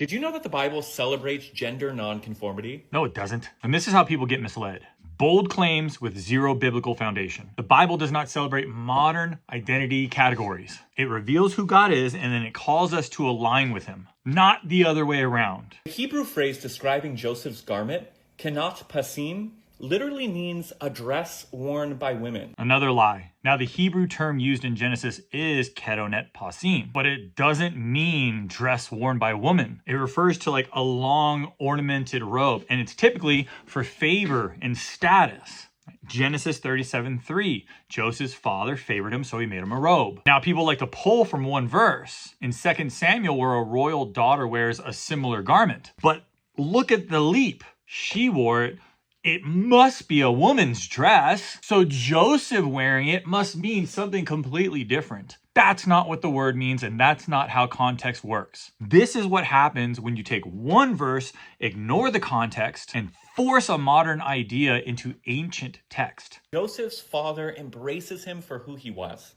Did you know that the Bible celebrates gender nonconformity? No, it doesn't. And this is how people get misled. Bold claims with zero biblical foundation. The Bible does not celebrate modern identity categories. It reveals who God is, and then it calls us to align with him, not the other way around. The Hebrew phrase describing Joseph's garment, kenat pasim, literally means a dress worn by women. Another lie. Now, the Hebrew term used in Genesis is ketonet pasim, but it doesn't mean dress worn by a woman. It refers to like a long ornamented robe, and it's typically for favor and status. Genesis 37:3, Joseph's father favored him, so he made him a robe. Now, people like to pull from one verse in 2 Samuel where a royal daughter wears a similar garment. But look at the leap. She wore it. It must be a woman's dress, so Joseph wearing it must mean something completely different. That's not what the word means, and that's not how context works. This is what happens when you take one verse, ignore the context, and force a modern idea into ancient text. Joseph's father embraces him for who he was.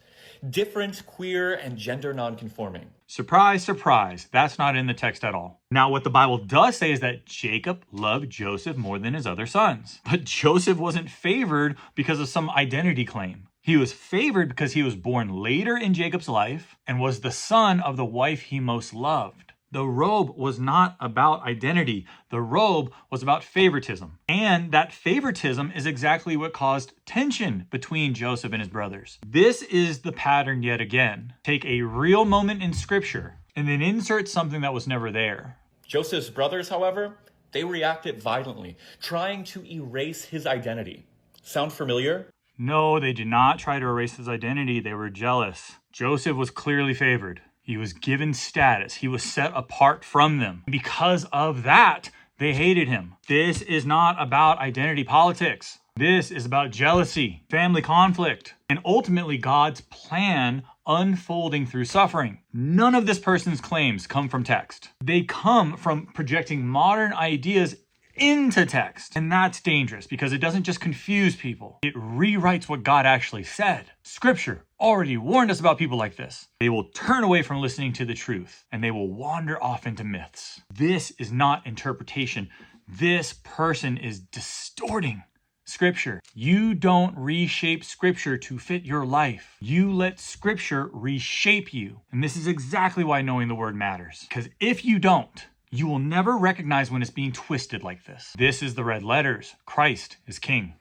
Different, queer, and gender nonconforming. Surprise, surprise, that's not in the text at all. Now, what the Bible does say is that Jacob loved Joseph more than his other sons. But Joseph wasn't favored because of some identity claim. He was favored because he was born later in Jacob's life and was the son of the wife he most loved. The robe was not about identity. The robe was about favoritism. And that favoritism is exactly what caused tension between Joseph and his brothers. This is the pattern yet again. Take a real moment in scripture and then insert something that was never there. Joseph's brothers, however, they reacted violently, trying to erase his identity. Sound familiar? No, they did not try to erase his identity. They were jealous. Joseph was clearly favored. He was given status. He was set apart from them. Because of that, they hated him. This is not about identity politics. This is about jealousy, family conflict, and ultimately God's plan unfolding through suffering. None of this person's claims come from text. They come from projecting modern ideas into text. And that's dangerous because it doesn't just confuse people. It rewrites what God actually said. Scripture already warned us about people like this. They will turn away from listening to the truth and they will wander off into myths. This is not interpretation. This person is distorting Scripture. You don't reshape Scripture to fit your life. You let Scripture reshape you. And this is exactly why knowing the word matters. Because if you don't, you will never recognize when it's being twisted like this. This is the red letters. Christ is King.